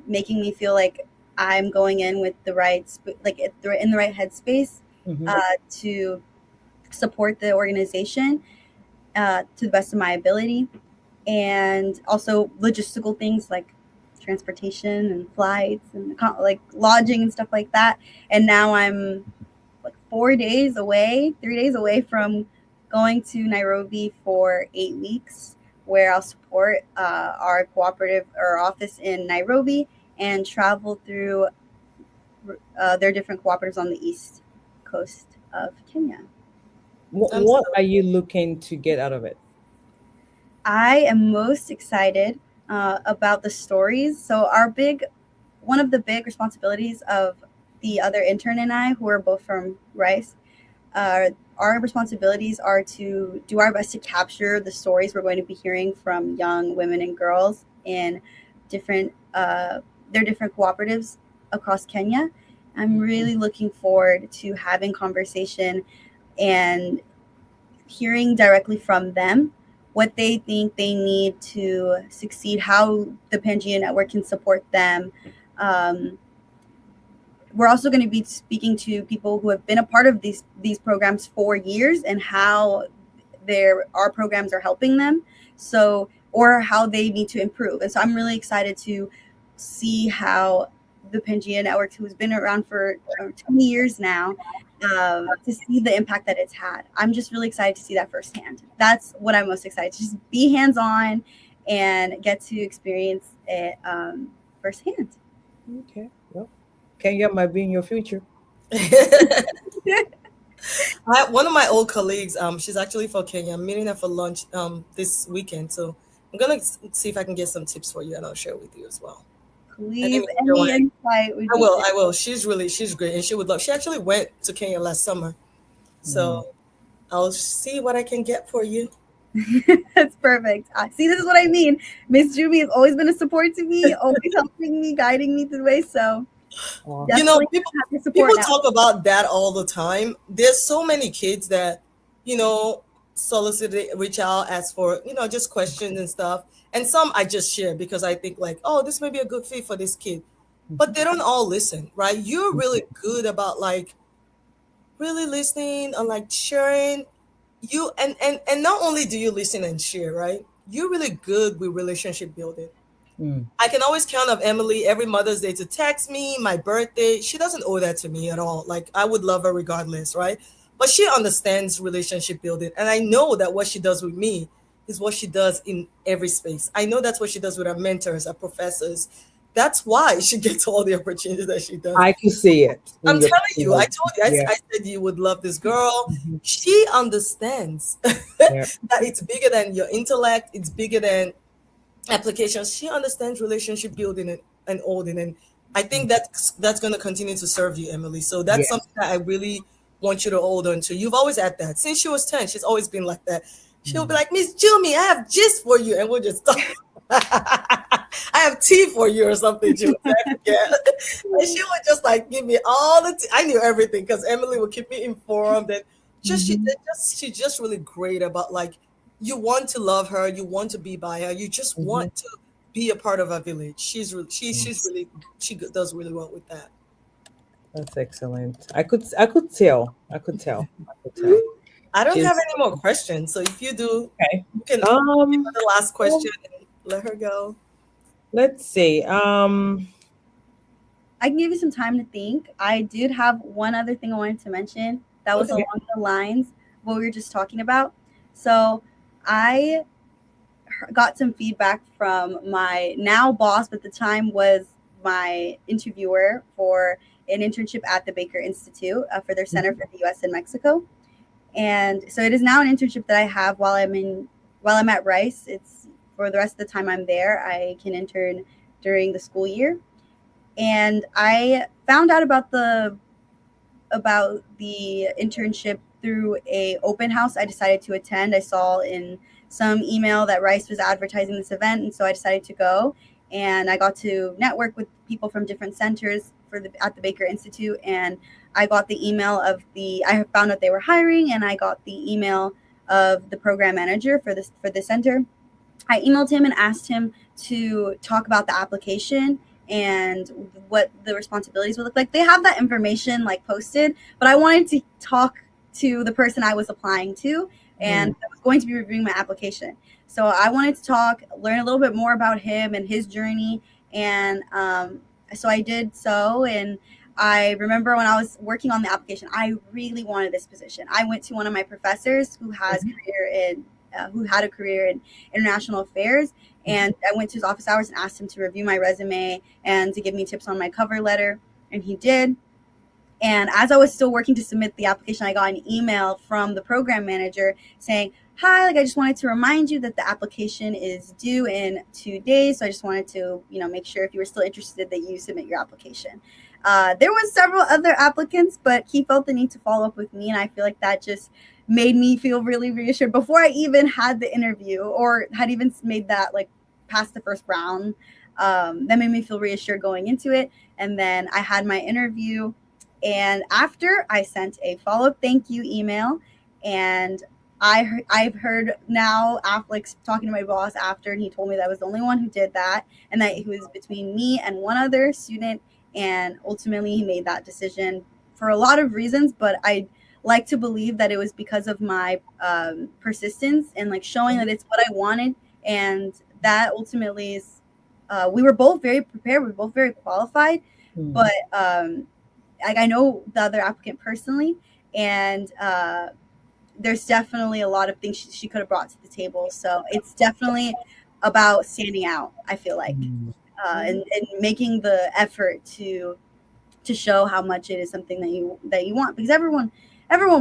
making me feel like I'm going in with the right, like in the right headspace to support the organization to the best of my ability, and also logistical things like transportation and flights and like lodging and stuff like that. And now I'm like 3 days away from going to Nairobi for 8 weeks, where I'll support our cooperative or office in Nairobi and travel through their different cooperatives on the east coast of Kenya. What are you looking to get out of it? I am most excited about the stories. So one of the big responsibilities of the other intern and I, who are both from Rice, our responsibilities are to do our best to capture the stories we're going to be hearing from young women and girls in different their different cooperatives across Kenya. I'm really looking forward to having conversation and hearing directly from them what they think they need to succeed, how the Pangea Network can support them. We're also going to be speaking to people who have been a part of these programs for years and how our programs are helping them, so or how they need to improve. And so I'm really excited to see how the Pangea Network, who's been around for 20 years now, to see the impact that it's had. I'm just really excited to see that firsthand. That's what I'm most excited to just be hands-on and get to experience it firsthand. Okay. Well, Kenya might be in your future. One of my old colleagues, she's actually from Kenya. I'm meeting her for lunch this weekend. So I'm going to see if I can get some tips for you, and I'll share with you as well. Please, any insight would be I will. She's great, and she would love. She actually went to Kenya last summer, so I'll see what I can get for you. That's perfect. See, this is what I mean. Miss Jummy has always been a support to me, always helping me, guiding me through the way. So, people talk about that all the time. There's so many kids that, reach out, ask for, just questions and stuff. And some I just share because I think like, oh, this may be a good fit for this kid. But they don't all listen, right? You're really good about like really listening and like sharing. You and not only do you listen and share, right? You're really good with relationship building. I can always count on Emily every Mother's Day to text me, my birthday. She doesn't owe that to me at all. Like I would love her regardless, right? But she understands relationship building. And I know that what she does with me is what she does in every space. I know that's what she does with her mentors, her professors. That's why she gets all the opportunities that she does. I can see it. I'm telling you, I told you, I said you would love this girl. She understands that it's bigger than your intellect. It's bigger than applications. She understands relationship building and holding. And I think that's going to continue to serve you, Emily. So that's something that I really want you to hold on to. You've always had that. Since she was 10, she's always been like that. She'll be like, Miss Jummy, I have gist for you. And we'll just talk. I have tea for you or something. She would say, yeah. And she would just like give me all the tea. I knew everything because Emily would keep me informed. And she's just really great about like, you want to love her, you want to be by her, you just Mhm. want to be a part of our village. She's Yes. really, she does really well with that. That's excellent. I could tell. I could tell. I could tell. I don't have She's any more questions. So if you do, okay. you can give her Um, the last well, question and let her go. let's see. I can give you some time to think. I did have one other thing I wanted to mention that was Okay. along the lines of what we were just talking about. So I got some feedback from my now boss, but at the time was my interviewer for an internship at the Baker Institute for their Center for the U.S. and Mexico. And so it is now an internship that I have while I'm at Rice. It's for the rest of the time I'm there. I can intern during the school year, and I found out about the internship through a open house I decided to attend. I saw in some email that Rice was advertising this event, and so I decided to go. And I got to network with people from different centers at the Baker Institute, and I got the email of the. I found out they were hiring, and I got the email of the program manager for the center. I emailed him and asked him to talk about the application and what the responsibilities would look like. They have that information like posted, but I wanted to talk to the person I was applying to and I was going to be reviewing my application. So I wanted to talk, learn a little bit more about him and his journey. And so I did so. And I remember when I was working on the application, I really wanted this position. I went to one of my professors who had a career in international affairs. And I went to his office hours and asked him to review my resume and to give me tips on my cover letter. And he did. And as I was still working to submit the application, I got an email from the program manager saying, "Hi, like I just wanted to remind you that the application is due in 2 days. So I just wanted to, make sure if you were still interested that you submit your application." There was several other applicants, but he felt the need to follow up with me. And I feel like that just made me feel really reassured before I even had the interview or had even made that like past the first round. That made me feel reassured going into it. And then I had my interview. And after I sent a follow-up thank you email, and I've heard now, like talking to my boss after, and he told me that I was the only one who did that, and that it was between me and one other student, and ultimately he made that decision for a lot of reasons, but I like to believe that it was because of my persistence and like showing that it's what I wanted, and that ultimately is. We were both very prepared. We were both very qualified, but I know the other applicant personally, and there's definitely a lot of things she could have brought to the table. So it's definitely about standing out, I feel like, and making the effort to show how much it is something that you want, because everyone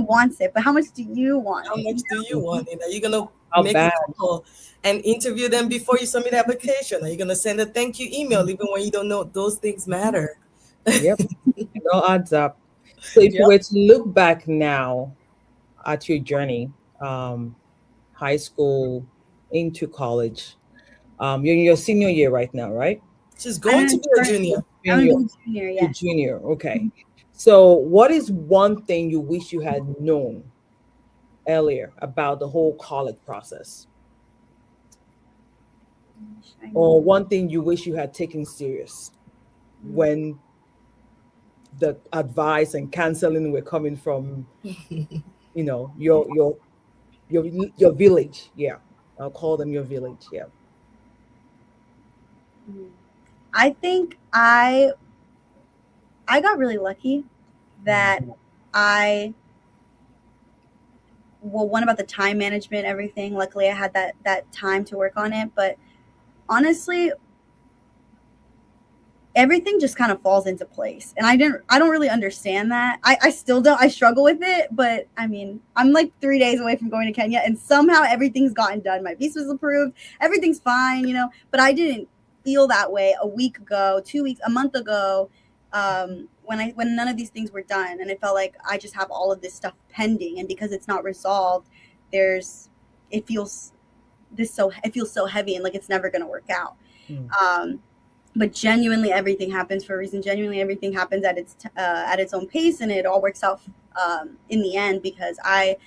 wants it, but how much do you want How it? much do you want it? Are you gonna How make a bad? call and interview them before you submit the application? Are you gonna send a thank you email even when you don't know those things matter? Yep. It all adds up. So if you Yep. were to look back now at your journey, um, high school into college, you're in your senior year right now, right? She's I'm going to be a currently junior. You're I'm in gonna your, be a junior, your yes. junior, okay. So what is one thing you wish you had known earlier about the whole college process? Or one thing you wish you had taken serious when the advice and counseling were coming from, you know, your your village. Yeah. I'll call them your village. Yeah. I think I got really lucky that I one about the time management, everything. Luckily, I had that time to work on it. But honestly, everything just kind of falls into place, and I don't really understand that. I still don't. I struggle with it, but I mean, I'm like 3 days away from going to Kenya, and somehow everything's gotten done. My visa's approved. Everything's fine, But I didn't feel that way a week ago, 2 weeks, a month ago. When none of these things were done, and it felt like I just have all of this stuff pending, and because it's not resolved, there's it feels so heavy and like it's never going to work out. Mm. But genuinely everything happens for a reason. Genuinely everything happens at its own pace, and it all works out in the end, because I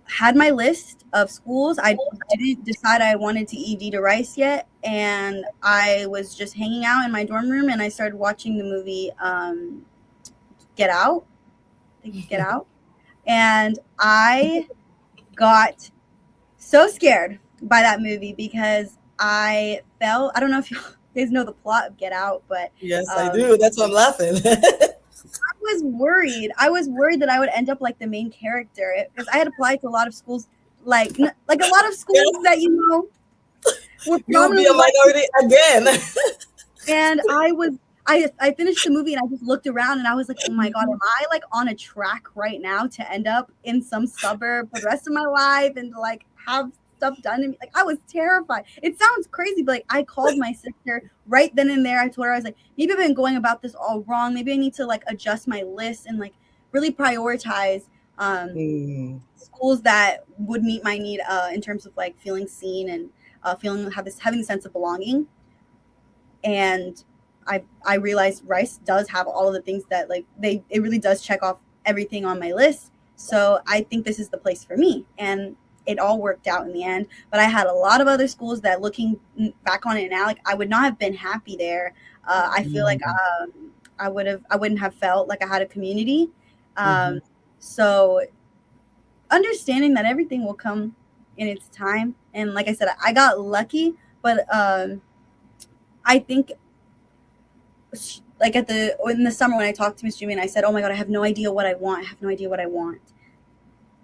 had my list of schools. I didn't decide I wanted to ED to Rice yet, and I was just hanging out in my dorm room, and I started watching the movie Get Out. I think it's Get Out. And I got so scared by that movie because I don't know if you guys know the plot of Get Out, but Yes, I do. That's why I'm laughing. I was worried. I was worried that I would end up like the main character, because I had applied to a lot of schools, like a lot of schools that were You'll be a minority again. And I finished the movie and I just looked around and I was like, oh my God, am I like on a track right now to end up in some suburb for the rest of my life and to like have stuff done to me? Like, I was terrified. It sounds crazy, but like I called my sister right then and there. I told her, I was like, maybe I've been going about this all wrong. Maybe I need to like adjust my list and like really prioritize schools that would meet my need in terms of like feeling seen and having a sense of belonging. And I realized Rice does have all of the things that like it really does check off everything on my list. So I think this is the place for me. And it all worked out in the end. But I had a lot of other schools that, looking back on it now, like I would not have been happy there. I feel like I wouldn't have felt like I had a community. So understanding that everything will come in its time. And like I said, I got lucky, but I think like in the summer when I talked to Miss Jummy and I said, oh my God, I have no idea what I want. I have no idea what I want.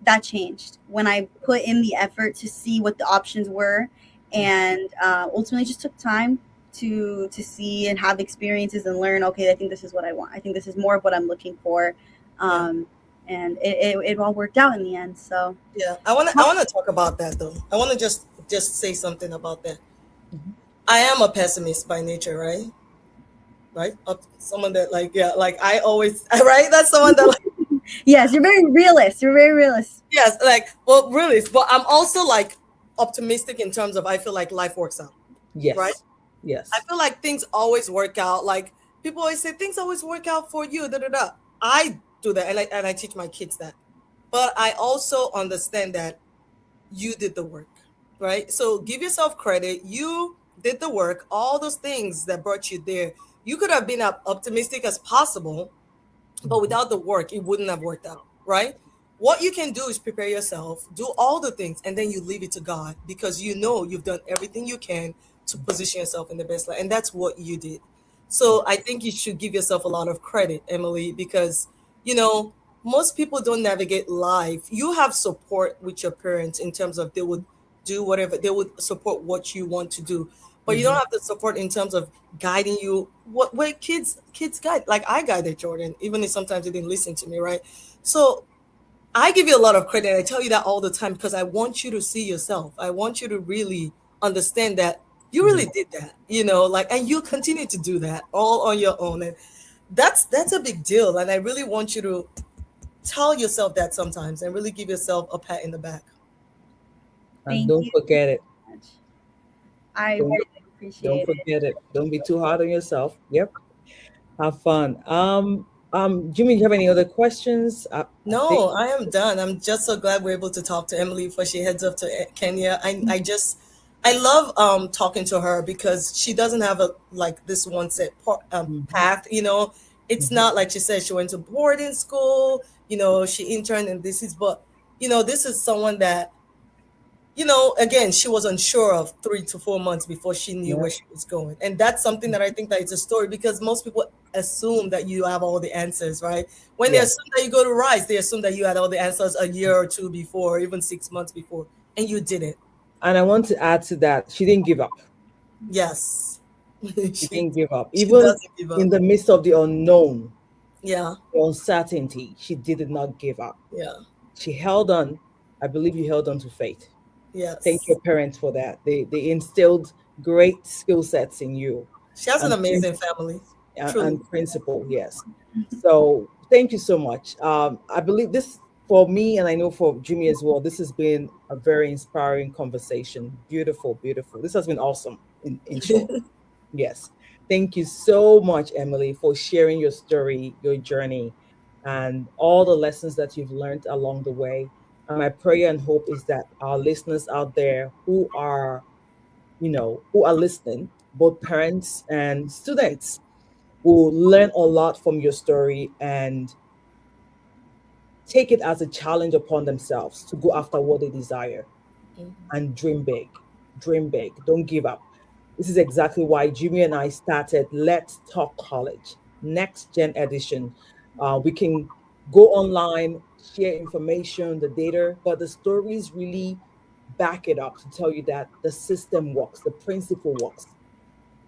That changed when I put in the effort to see what the options were, and ultimately just took time to see and have experiences and learn, okay, I think this is what I want. I think this is more of what I'm looking for. And it all worked out in the end. So yeah, I want to talk about that though. I want to just say something about that. I am a pessimist by nature, right? Someone that like I always, right? That's someone that like, yes, you're very realist. Yes, like, well, really, but I'm also like optimistic in terms of I feel like life works out. Yes. Right? Yes. I feel like things always work out. Like people always say things always work out for you. I do that, and I teach my kids that. But I also understand that you did the work, right? So give yourself credit. You did the work. All those things that brought you there. You could have been as optimistic as possible, but without the work, it wouldn't have worked out, right? What you can do is prepare yourself, do all the things, and then you leave it to God, because you know you've done everything you can to position yourself in the best light. And that's what you did. So I think you should give yourself a lot of credit, Emily, because, most people don't navigate life. You have support with your parents in terms of they would do whatever, they would support what you want to do. But you don't have the support in terms of guiding you. Where kids guide, like I guided Jordan, even if sometimes they didn't listen to me, right? So I give you a lot of credit. I tell you that all the time because I want you to see yourself. I want you to really understand that you really did that, and you continue to do that all on your own. And that's a big deal. And I really want you to tell yourself that sometimes and really give yourself a pat in the back. And don't forget it. I really appreciate it. Don't forget it. Don't be too hard on yourself. Yep. Have fun. Jimmy, do you have any other questions? No, I am done. I'm just so glad we're able to talk to Emily before she heads up to Kenya. I love talking to her because she doesn't have this one set path. It's not like she said she went to boarding school. She interned and this is someone that, again, she was unsure of 3 to 4 months before she knew where she was going. And that's something that I think that it's a story, because most people assume that you have all the answers, right? When they assume that you go to Rice, they assume that you had all the answers a year or two before, or even 6 months before, and you didn't. And I want to add to that, she didn't give up. Yes. She didn't give up. Even in the midst of the unknown, the uncertainty, she did not give up. Yeah. She held on. I believe you held on to faith. Yes. Thank your parents for that. They instilled great skill sets in you. She has an amazing family. And principle, yes. So thank you so much. I believe this For me, and I know for Jimmy as well, this has been a very inspiring conversation. Beautiful, beautiful. This has been awesome, in short. Yes. Thank you so much, Emily, for sharing your story, your journey, and all the lessons that you've learned along the way. And my prayer and hope is that our listeners out there who are listening, both parents and students, will learn a lot from your story and take it as a challenge upon themselves to go after what they desire and dream big. Dream big. Don't give up. This is exactly why Jimmy and I started Let's Talk College, Next Gen Edition. We can go online, share information, the data, but the stories really back it up to tell you that the system works, the principle works.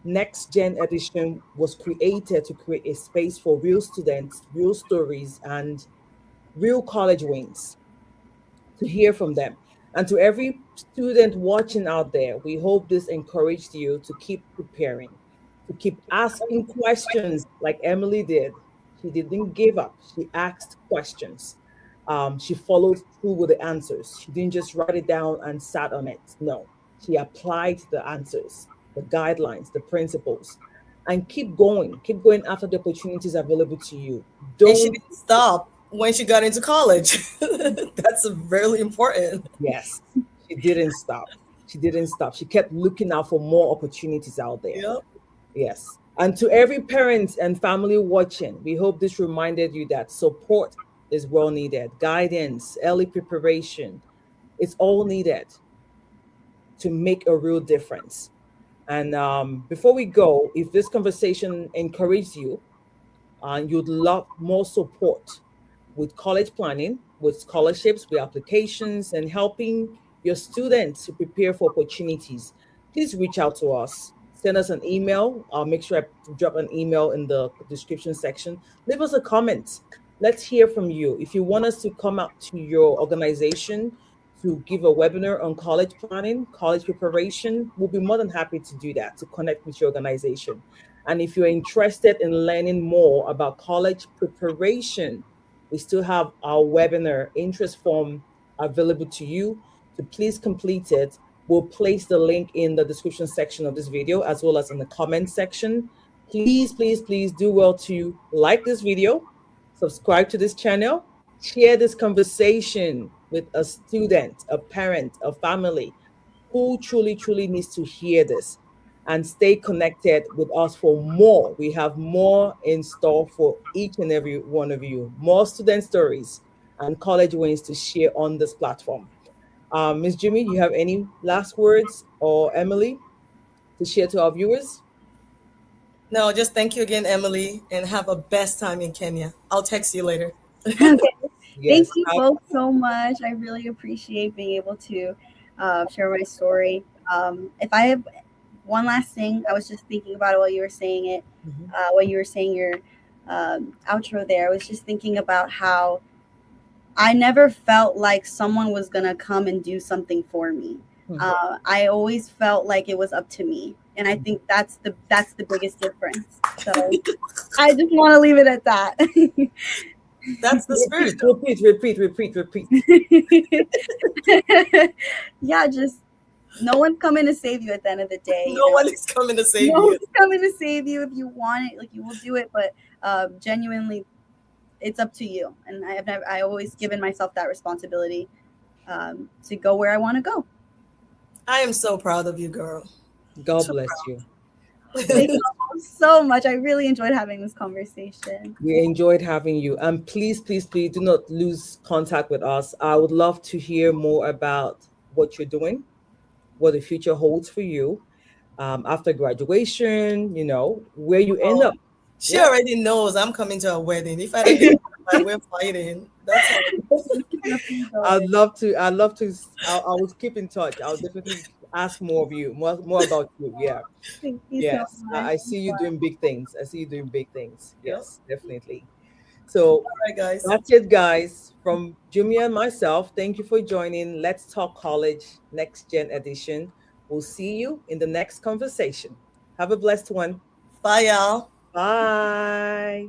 Next Gen Edition was created to create a space for real students, real stories, and real college wins to hear from them. And to every student watching out there, we hope this encouraged you to keep preparing, to keep asking questions like Emily did. She didn't give up, she asked questions. She followed through with the answers. She didn't just write it down and sat on it. No, she applied the answers, the guidelines, the principles, and keep going after the opportunities available to you. And she Don't. didn't stop when she got into college. That's really important. Yes, she didn't stop. She didn't stop. She kept looking out for more opportunities out there. Yep. Yes. And to every parent and family watching, we hope this reminded you that support is well needed. Guidance, early preparation, it's all needed to make a real difference. And before we go, if this conversation encouraged you and you'd love more support with college planning, with scholarships, with applications, and helping your students to prepare for opportunities, please reach out to us. Send us an email. I'll make sure I drop an email in the description section. Leave us a comment. Let's hear from you. If you want us to come out to your organization to give a webinar on college planning, college preparation, we'll be more than happy to do that, to connect with your organization. And if you're interested in learning more about college preparation, we still have our webinar interest form available to you. To please complete it. We'll place the link in the description section of this video as well as in the comment section. Please, please, please do well to like this video, subscribe to this channel, share this conversation with a student, a parent, a family who truly, truly needs to hear this, and stay connected with us for more. We have more in store for each and every one of you, more student stories and college wins to share on this platform. Ms. Jimmy, you have any last words, or Emily, to share to our viewers? No, just thank you again, Emily, and have a best time in Kenya. I'll text you later. Okay. Yes. Thank you both so much. I really appreciate being able to share my story. If I have one last thing, I was just thinking about it while you were saying it, while you were saying your outro there. I was just thinking about how I never felt like someone was going to come and do something for me. I always felt like it was up to me. And I think that's the biggest difference. So I just want to leave it at that. That's the spirit. Repeat. Yeah, just no one's coming to save you at the end of the day. No one is coming to save No you. one's coming to save you. If you want it, like, you will do it. But genuinely, it's up to you. And I always given myself that responsibility to go where I want to go. I am so proud of you, girl. God bless you. Thank you so much. I really enjoyed having this conversation. We enjoyed having you. And please, please, please do not lose contact with us. I would love to hear more about what you're doing, what the future holds for you after graduation, where you end up. She already knows I'm coming to her wedding. If I don't get married, we're fighting. That's how I'd love to. I will keep in touch. I'll definitely ask more of you, more about you. Yeah. Thank you Yes. so much. I see you doing big things. Yep. Yes, definitely. So all right, guys. that's it, guys. From Jummy and myself, thank you for joining Let's Talk College Next Gen Edition. We'll see you in the next conversation. Have a blessed one. Bye, y'all. Bye.